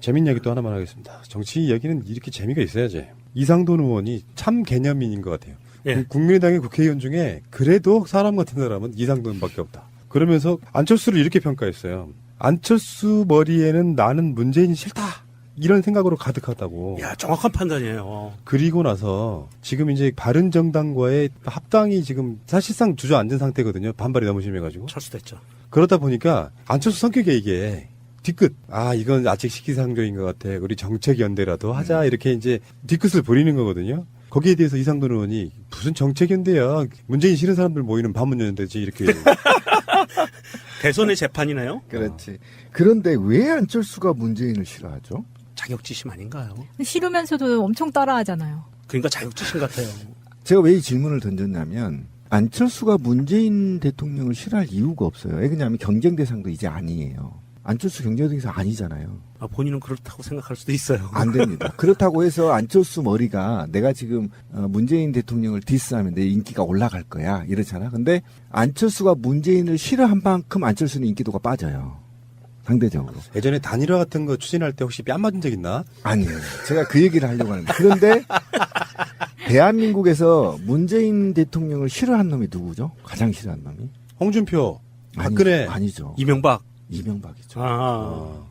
재밌는 얘기 또 하나만 하겠습니다. 정치 얘기는 이렇게 재미가 있어야지. 이상돈 의원이 참 개념인인 것 같아요. 예. 국민의당의 국회의원 중에 그래도 사람 같은 사람은 이상돈밖에 없다. 그러면서 안철수를 이렇게 평가했어요. 안철수 머리에는 나는 문재인이 싫다. 이런 생각으로 가득하다고. 야, 정확한 판단이에요. 그리고 나서 지금 이제 바른정당과의 합당이 지금 사실상 주저앉은 상태거든요. 반발이 너무 심해가지고. 철수됐죠. 그러다 보니까 안철수 성격에 이게 뒤끝. 아, 이건 아직 시기상조인 것 같아. 우리 정책연대라도 하자. 이렇게 이제 뒤끝을 부리는 거거든요. 거기에 대해서 이상돈 의원이 무슨 정책연대야. 문재인 싫은 사람들 모이는 반문연대지. 이렇게. 대선의 재판이네요. 그렇지. 그런데 왜 안철수가 문재인을 싫어하죠? 자격지심 아닌가요? 싫으면서도 엄청 따라하잖아요. 그러니까 자격지심 같아요. 제가 왜 이 질문을 던졌냐면 안철수가 문재인 대통령을 싫어할 이유가 없어요. 왜냐하면 경쟁 대상도 이제 아니에요. 안철수 경쟁 대상 아니잖아요. 아, 본인은 그렇다고 생각할 수도 있어요. 안 됩니다. 그렇다고 해서 안철수 머리가 내가 지금 문재인 대통령을 디스하면 내 인기가 올라갈 거야 이러잖아. 근데 안철수가 문재인을 싫어한 만큼 안철수는 인기도가 빠져요. 상대적으로. 예전에 단일화 같은 거 추진할 때 혹시 뺨 맞은 적 있나? 아니에요. 제가 그 얘기를 하려고 하는데. 그런데 대한민국에서 문재인 대통령을 싫어한 놈이 누구죠? 가장 싫어한 놈이? 홍준표, 박근혜. 아니죠. 이명박. 이명박이죠. 아.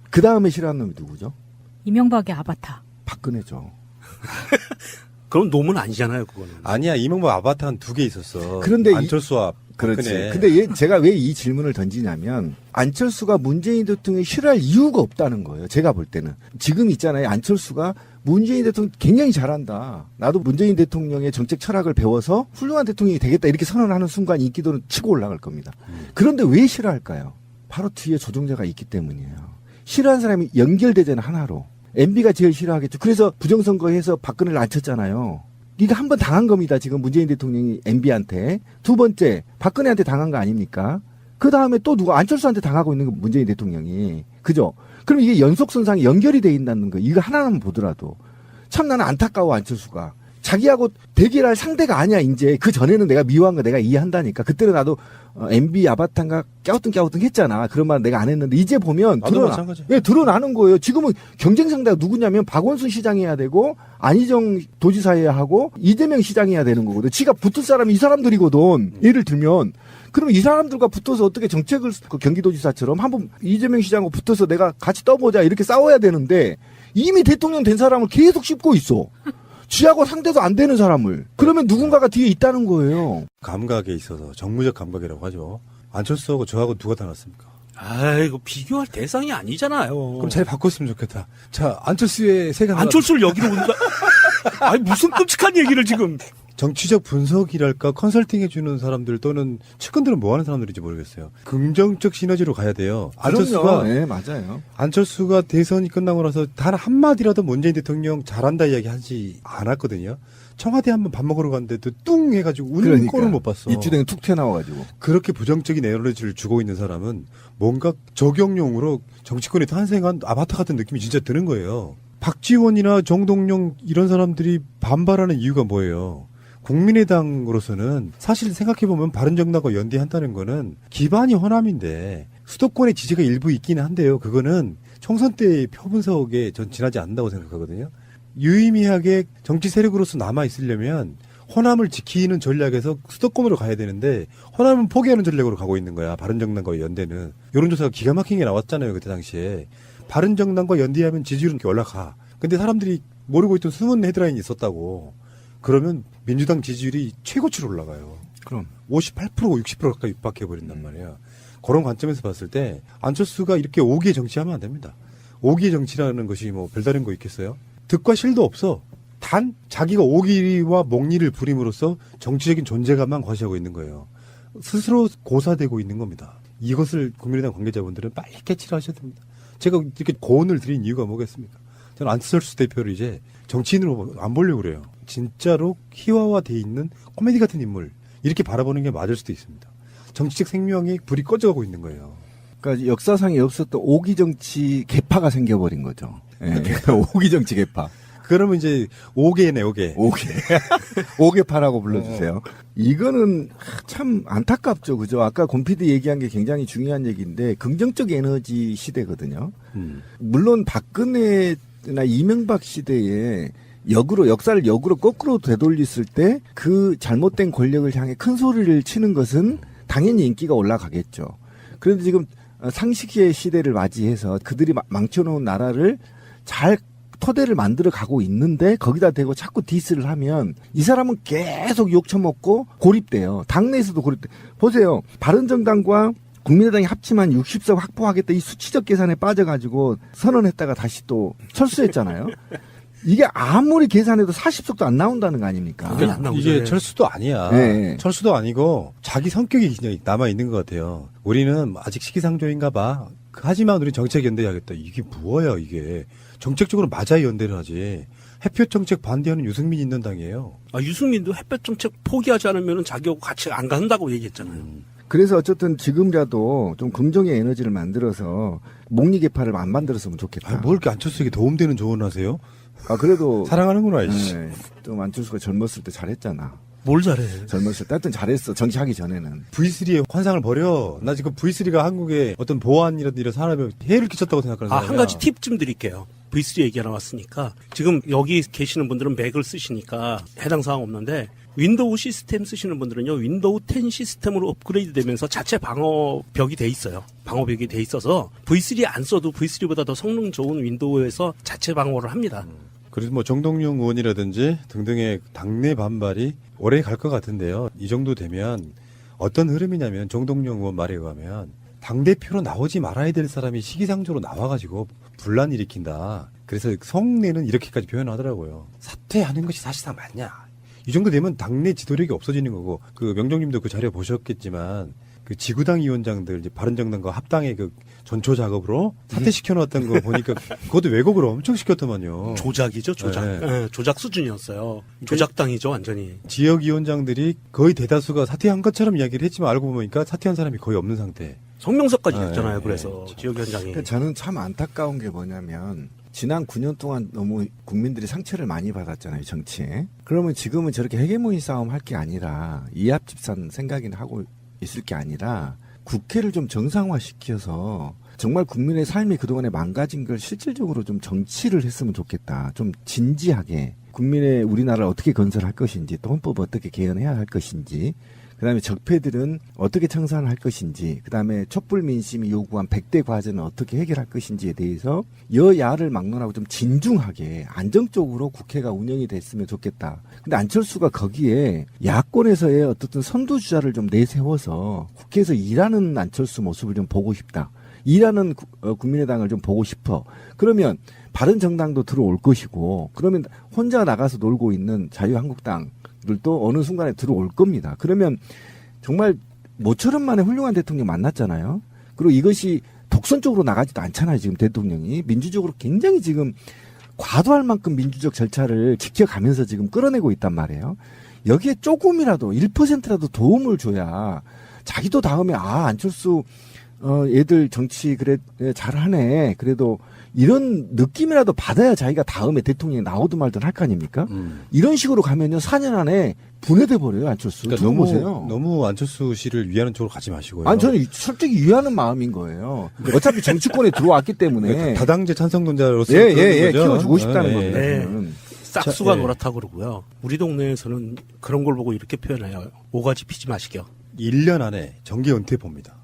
그 다음에 싫어한 놈이 누구죠? 이명박의 아바타. 박근혜죠. 그럼 놈은 아니잖아요, 그거는. 아니야, 이명박 아바타 한 2개 있었어. 그런데 안철수와 그렇지. 박근혜. 근데 제가 왜 이 질문을 던지냐면 안철수가 문재인 대통령이 싫어할 이유가 없다는 거예요. 제가 볼 때는. 지금 있잖아요. 안철수가 문재인 대통령 굉장히 잘한다. 나도 문재인 대통령의 정책 철학을 배워서 훌륭한 대통령이 되겠다. 이렇게 선언하는 순간 인기도는 치고 올라갈 겁니다. 그런데 왜 싫어할까요? 바로 뒤에 조종자가 있기 때문이에요. 싫어하는 사람이 연결되잖아요. 하나로. MB가 제일 싫어하겠죠. 그래서 부정선거해서 박근혜를 안 쳤잖아요. 네가 한 번 당한 겁니다. 지금 문재인 대통령이 MB한테. 두 번째, 박근혜한테 당한 거 아닙니까? 그 다음에 또 누가 안철수한테 당하고 있는 거 문재인 대통령이. 그죠? 그럼 이게 연속선상에 연결이 돼 있다는 거. 이거 하나만 보더라도. 참 나는 안타까워, 안철수가. 자기하고 대결할 상대가 아니야, 이제. 그 전에는 내가 미워한 거 내가 이해한다니까. 그때는 나도 MB 아바타인가 깨우뚱깨우뚱 했잖아. 그런 말 내가 안 했는데 이제 보면 드러나는 거예요. 지금은 경쟁 상대가 누구냐면 박원순 시장이 해야 되고 안희정 도지사 해야 하고 이재명 시장이 해야 되는 거거든. 지가 붙을 사람이 이 사람들이거든. 예를 들면. 그럼 이 사람들과 붙어서 어떻게 정책을 경기도지사처럼 한번 이재명 시장하고 붙어서 내가 같이 떠보자 이렇게 싸워야 되는데 이미 대통령 된 사람을 계속 씹고 있어. 지하고 상대도 안 되는 사람을. 그러면 누군가가 뒤에 있다는 거예요. 감각에 있어서 정무적 감각이라고 하죠. 안철수하고 저하고 누가 더 낫습니까? 아이고, 비교할 대상이 아니잖아요. 그럼 잘 바꿨으면 좋겠다. 자, 안철수의 세가 안철수를 여기로 온다? 아니, 무슨 끔찍한 얘기를 지금. 정치적 분석이랄까 컨설팅 해주는 사람들 또는 측근들은 뭐 하는 사람들인지 모르겠어요. 긍정적 시너지로 가야 돼요. 안철수가 네, 맞아요. 안철수가 대선이 끝나고 나서 단 한마디라도 문재인 대통령 잘한다 이야기 하지 않았거든요. 청와대 한번 밥 먹으러 갔는데도 뚱 해가지고 우는 꼴을 못 봤어. 입주댕이 툭 튀어나와가지고. 그렇게 부정적인 에너지를 주고 있는 사람은 뭔가 적용용으로 정치권에 탄생한 아바타 같은 느낌이 진짜 드는 거예요. 박지원이나 정동영 이런 사람들이 반발하는 이유가 뭐예요? 국민의당으로서는 사실 생각해보면 바른정당과 연대한다는 거는 기반이 호남인데 수도권의 지지가 일부 있기는 한데요. 그거는 총선 때의 표분석에 전 지나지 않는다고 생각하거든요. 유의미하게 정치 세력으로서 남아있으려면 호남을 지키는 전략에서 수도권으로 가야 되는데 호남은 포기하는 전략으로 가고 있는 거야. 바른정당과 연대는. 여론조사가 기가 막히게 나왔잖아요. 그때 당시에. 바른정당과 연대하면 지지율은 이렇게 올라가. 근데 사람들이 모르고 있던 숨은 헤드라인이 있었다고. 그러면 민주당 지지율이 최고치로 올라가요. 그럼 58% 60% 가까이 육박해 버린단 말이야. 그런 관점에서 봤을 때 안철수가 이렇게 오기의 정치하면 안 됩니다. 오기의 정치라는 것이 뭐 별다른 거 있겠어요? 득과 실도 없어. 단 자기가 오기와 목리를 부림으로써 정치적인 존재감만 과시하고 있는 거예요. 스스로 고사되고 있는 겁니다. 이것을 국민의당 관계자분들은 빨리 캐치를 하셔야 됩니다. 제가 이렇게 고언을 드린 이유가 뭐겠습니까? 저는 안철수 대표를 이제 정치인으로 안 보려고 그래요. 진짜로 희화화돼 있는 코미디 같은 인물 이렇게 바라보는 게 맞을 수도 있습니다. 정치적 생명이 불이 꺼져가고 있는 거예요. 그러니까 역사상에 없었던 오기 정치 개파가 생겨버린 거죠. 예. 오기 정치 개파. 그러면 이제 5개네 5개. 5개파라고 불러주세요. 이거는 참 안타깝죠. 그죠? 아까 곰피디 얘기한 게 굉장히 중요한 얘기인데 긍정적 에너지 시대거든요. 물론 박근혜나 이명박 시대에 역사를 역으로 거꾸로 되돌렸을 때 그 잘못된 권력을 향해 큰 소리를 치는 것은 당연히 인기가 올라가겠죠. 그런데 지금 상식의 시대를 맞이해서 그들이 망쳐놓은 나라를 잘 토대를 만들어 가고 있는데 거기다 대고 자꾸 디스를 하면 이 사람은 계속 욕 처먹고 고립돼요. 당내에서도 고립돼. 보세요. 바른정당과 국민의당이 합치면 60석 확보하겠다 이 수치적 계산에 빠져가지고 선언했다가 다시 또 철수했잖아요. 이게 아무리 계산해도 40석도 안 나온다는 거 아닙니까? 그게 안 나오죠. 이게 철수도 아니야. 네. 철수도 아니고 자기 성격이 그냥 남아 있는 것 같아요. 우리는 아직 시기상조인가 봐. 하지만 우리 정책 연대하겠다. 이게 뭐야 이게. 정책적으로 맞아야 연대를 하지. 햇볕 정책 반대하는 유승민이 있는 당이에요. 유승민도 햇볕 정책 포기하지 않으면 자기하고 같이 안 간다고 얘기했잖아요. 그래서 어쨌든 지금이라도 좀 긍정의 에너지를 만들어서 목리 개파를 안 만들었으면 좋겠다. 뭘 이렇게 안철수에게 도움되는 조언을 하세요? 그래도 사랑하는구나. 이씨. 네, 좀 안철수가 젊었을 때 잘했잖아. 뭘 잘해. 젊었을 때 하여튼 잘했어. 정치하기 전에는. V3의 환상을 버려. 나 지금 V3가 한국의 어떤 보안이라든지 이런 산업에 해를 끼쳤다고 생각하는 사람이야. 한 가지 팁 좀 드릴게요. V3 얘기가 나왔으니까 지금 여기 계시는 분들은 맥을 쓰시니까 해당 사항 없는데 윈도우 시스템 쓰시는 분들은요. 윈도우 10 시스템으로 업그레이드 되면서 자체 방어벽이 돼 있어요. 방어벽이 돼 있어서 V3 안 써도 V3보다 더 성능 좋은 윈도우에서 자체 방어를 합니다. 그래서 뭐 정동영 의원이라든지 등등의 당내 반발이 오래 갈 것 같은데요. 이 정도 되면 어떤 흐름이냐면 정동영 의원 말에 의하면 당대표로 나오지 말아야 될 사람이 시기상조로 나와가지고 분란 일으킨다. 그래서 성내는 이렇게까지 표현하더라고요. 사퇴하는 것이 사실상 맞냐. 이 정도 되면 당내 지도력이 없어지는 거고, 그 명정님도 그 자료 보셨겠지만 그 지구당 위원장들 이제 바른정당과 합당의 그 전초 작업으로 사퇴시켜 놓았던 거 보니까 그것도 왜곡을 엄청 시켰더만요. 조작이죠, 조작. 네. 네, 조작 수준이었어요. 조작당이죠, 완전히. 지역위원장들이 거의 대다수가 사퇴한 것처럼 이야기를 했지만 알고 보니까 사퇴한 사람이 거의 없는 상태. 성명서까지 네, 냈잖아요. 네, 그래서 네. 지역위원장이. 그러니까 저는 참 안타까운 게 뭐냐면 지난 9년 동안 너무 국민들이 상처를 많이 받았잖아요, 정치에. 그러면 지금은 저렇게 헤게모니 싸움 할 게 아니라 이합집산 생각이나 하고 있을 게 아니라 국회를 좀 정상화시켜서 정말 국민의 삶이 그동안에 망가진 걸 실질적으로 좀 정치를 했으면 좋겠다. 좀 진지하게 국민의 우리나라를 어떻게 건설할 것인지 또 헌법을 어떻게 개헌해야 할 것인지 그다음에 적폐들은 어떻게 청산할 것인지 그다음에 촛불 민심이 요구한 100대 과제는 어떻게 해결할 것인지에 대해서 여야를 막론하고 좀 진중하게 안정적으로 국회가 운영이 됐으면 좋겠다. 근데 안철수가 거기에 야권에서의 어떻든 선두주자를 좀 내세워서 국회에서 일하는 안철수 모습을 좀 보고 싶다. 일하는 국민의당을 좀 보고 싶어. 그러면 바른정당도 들어올 것이고 그러면 혼자 나가서 놀고 있는 자유한국당들도 어느 순간에 들어올 겁니다. 그러면 정말 모처럼 만에 훌륭한 대통령 만났잖아요. 그리고 이것이 독선적으로 나가지도 않잖아요. 지금 대통령이. 민주적으로 굉장히 지금 과도할 만큼 민주적 절차를 지켜가면서 지금 끌어내고 있단 말이에요. 여기에 조금이라도 1%라도 도움을 줘야 자기도 다음에 안철수 얘들 정치 그래 잘하네. 그래도 이런 느낌이라도 받아야 자기가 다음에 대통령이 나오든 말든 할 거 아닙니까? 이런 식으로 가면요 4년 안에 분해돼 버려요 안철수. 그러니까 두고 보세요. 너무 안철수 씨를 위하는 쪽으로 가지 마시고요. 아니 저는 솔직히 위하는 마음인 거예요. 어차피 정치권에 들어왔기 때문에 다당제 찬성론자로서 예, 키워주고 싶다는 겁니다. 네. 저는. 싹수가 네. 노랗다고 그러고요. 우리 동네에서는 그런 걸 보고 이렇게 표현해요. 오가지 피지 마시겨. 1년 안에 정계 은퇴 봅니다.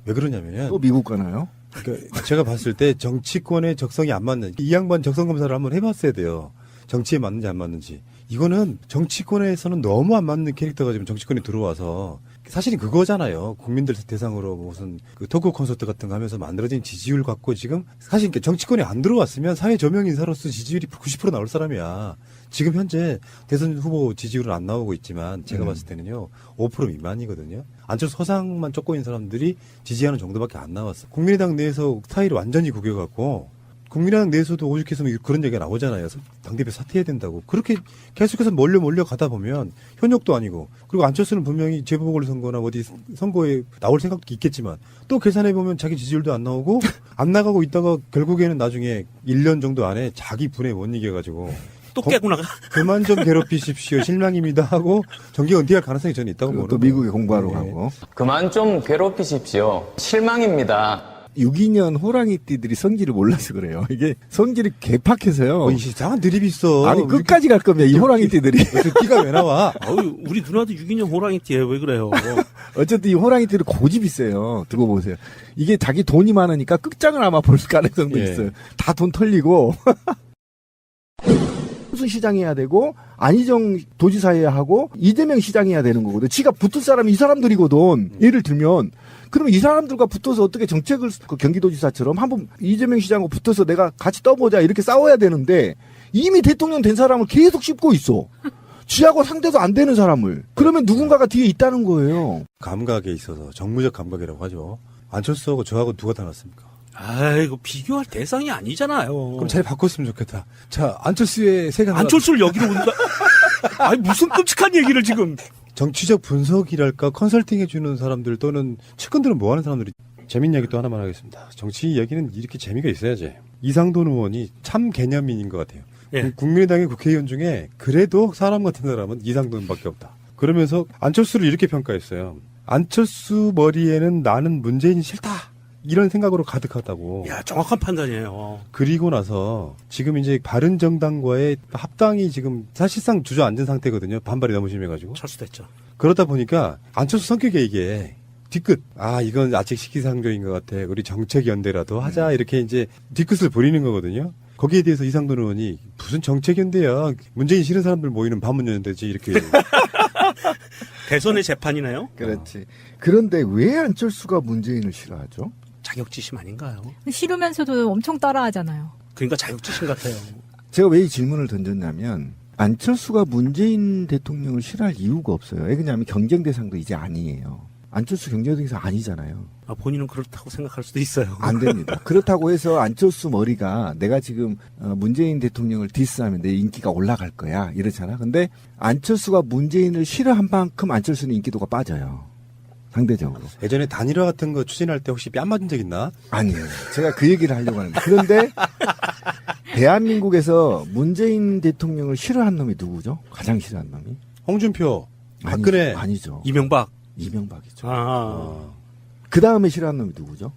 왜 그러냐면요. 또 미국 가나요? 그러니까 제가 봤을 때 정치권의 적성이 안 맞는 이 양반 적성 검사를 한번 해봤어야 돼요. 정치에 맞는지 안 맞는지. 이거는 정치권에서는 너무 안 맞는 캐릭터가 지금 정치권에 들어와서 사실은 그거잖아요. 국민들 대상으로 무슨 그 토크 콘서트 같은 거 하면서 만들어진 지지율 갖고 지금 사실 정치권에 안 들어왔으면 사회 저명 인사로서 지지율이 90% 나올 사람이야. 지금 현재 대선 후보 지지율은 안 나오고 있지만 제가 봤을 때는요 5% 미만이거든요. 안철수 서상만 쫓고 있는 사람들이 지지하는 정도밖에 안 나왔어. 국민의당 내에서 사이를 완전히 구겨갖고 국민의당 내에서도 오죽해서 그런 얘기가 나오잖아요. 당대표 사퇴해야 된다고. 그렇게 계속해서 몰려 가다 보면 현역도 아니고 그리고 안철수는 분명히 재보궐선거나 어디 선거에 나올 생각도 있겠지만 또 계산해보면 자기 지지율도 안 나오고 안 나가고 있다가 결국에는 나중에 1년 정도 안에 자기 분에 못 이겨가지고 또 깨고 나가. 그만 좀 괴롭히십시오. 실망입니다 하고 정계 은퇴할 가능성이 저는 있다고 그리고 보는 또 미국에 공부하러 네. 가고. 그만 좀 괴롭히십시오. 실망입니다. 62년 호랑이띠들이 성질을 몰라서 그래요. 이게 성질이 개팍해서요. 이상한 드립이 있어. 아니 끝까지 갈 겁니다. 이 호랑이띠들이. 무슨 띠가 왜 나와? 어유 우리 누나도 6인형 호랑이띠예요. 왜 그래요? 어쨌든 이 호랑이띠는 고집이 세요. 두고 보세요. 이게 자기 돈이 많으니까 끝장을 아마 볼 가능성도 예. 있어요. 다 돈 털리고. 무슨 시장해야 되고 안희정 도지사 해야 하고 이재명 시장해야 되는 거거든. 지가 붙을 사람이 이 사람들이거든. 예를 들면 그러면 이 사람들과 붙어서 어떻게 정책을 그 경기도지사처럼 한번 이재명 시장하고 붙어서 내가 같이 떠보자 이렇게 싸워야 되는데 이미 대통령 된 사람을 계속 씹고 있어. 지하고 상대도 안 되는 사람을. 그러면 누군가가 뒤에 있다는 거예요. 감각에 있어서 정무적 감각이라고 하죠. 안철수하고 저하고 누가 닮았습니까? 아이고 비교할 대상이 아니잖아요. 그럼 잘 바꿨으면 좋겠다. 자, 안철수의 세가 안철수를 여기로 온다. 아니 무슨 끔찍한 얘기를 지금. 정치적 분석이랄까 컨설팅 해주는 사람들 또는 측근들은 뭐 하는 사람들이 재밌는 얘기 또 하나만 하겠습니다. 정치 이야기는 이렇게 재미가 있어야지. 이상돈 의원이 참 개념인인 것 같아요. 예. 국민의당의 국회의원 중에 그래도 사람 같은 사람은 이상돈밖에 없다. 그러면서 안철수를 이렇게 평가했어요. 안철수 머리에는 나는 문재인이 싫다. 이런 생각으로 가득하다고. 야 정확한 판단이에요. 그리고 나서 지금 이제 바른정당과의 합당이 지금 사실상 주저앉은 상태거든요. 반발이 너무 심해가지고. 철수됐죠. 그러다 보니까 안철수 성격에 이게 뒤끝. 아, 이건 아직 시기상조인 것 같아. 우리 정책연대라도 하자. 이렇게 이제 뒤끝을 부리는 거거든요. 거기에 대해서 이상돈 의원이 무슨 정책연대야. 문재인 싫은 사람들 모이는 반문연대지. 이렇게. 대선의 재판이네요. 그렇지. 그런데 왜 안철수가 문재인을 싫어하죠? 자격지심 아닌가요? 싫으면서도 엄청 따라하잖아요. 그러니까 자격지심 같아요. 제가 왜 이 질문을 던졌냐면 안철수가 문재인 대통령을 싫어할 이유가 없어요. 왜냐하면 경쟁 대상도 이제 아니에요. 안철수 경쟁 대상 아니잖아요. 아, 본인은 그렇다고 생각할 수도 있어요. 안 됩니다. 그렇다고 해서 안철수 머리가 내가 지금 문재인 대통령을 디스하면 내 인기가 올라갈 거야 이러잖아. 근데 안철수가 문재인을 싫어한 만큼 안철수는 인기도가 빠져요. 상대적으로. 예전에 단일화 같은 거 추진할 때 혹시 뺨 맞은 적 있나? 아니에요. 제가 그 얘기를 하려고 하는데. 그런데 대한민국에서 문재인 대통령을 싫어한 놈이 누구죠? 가장 싫어한 놈이? 홍준표, 박근혜. 아니죠. 이명박. 이명박이죠. 아. 그 다음에 싫어한 놈이 누구죠?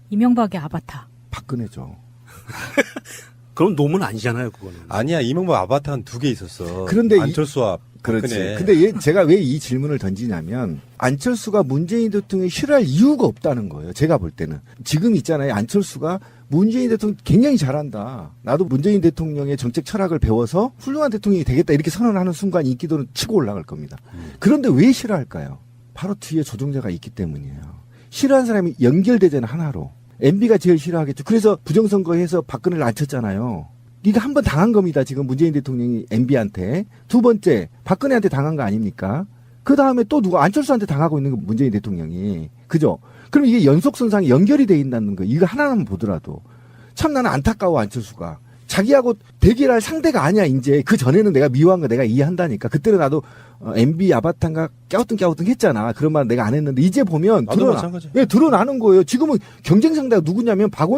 이명박의 아바타. 박근혜죠. 그럼 놈은 아니잖아요, 그거는. 아니야, 이명박 아바타 한 2개 있었어. 그런데 안철수와 그렇지. 박근혜. 근데 제가 왜 이 질문을 던지냐면 안철수가 문재인 대통령이 싫어할 이유가 없다는 거예요. 제가 볼 때는. 지금 있잖아요. 안철수가 문재인 대통령 굉장히 잘한다. 나도 문재인 대통령의 정책 철학을 배워서 훌륭한 대통령이 되겠다. 이렇게 선언하는 순간 인기도는 치고 올라갈 겁니다. 그런데 왜 싫어할까요? 바로 뒤에 조종자가 있기 때문이에요. 싫어하는 사람이 연결되잖아요. 하나로. MB가 제일 싫어하겠죠. 그래서 부정선거에서 박근혜를 안 쳤잖아요. 이거 한 번 당한 겁니다. 지금 문재인 대통령이 MB한테. 두 번째, 박근혜한테 당한 거 아닙니까? 그 다음에 또 누가 안철수한테 당하고 있는 거 문재인 대통령이. 그죠? 그럼 이게 연속선상에 연결이 돼 있다는 거. 이거 하나만 보더라도. 참 나는 안타까워, 안철수가. 자기하고 대결할 상대가 아니야, 이제. 그 전에는 내가 미워한 거 내가 이해한다니까. 그때는 나도 MB 아바타인가 깨우뚱 했잖아. 그런 말 내가 안 했는데 이제 보면 나도 드러나. 마찬가지야. 예, 드러나는 거예요. 지금은 경쟁 상대가 누구냐면 박원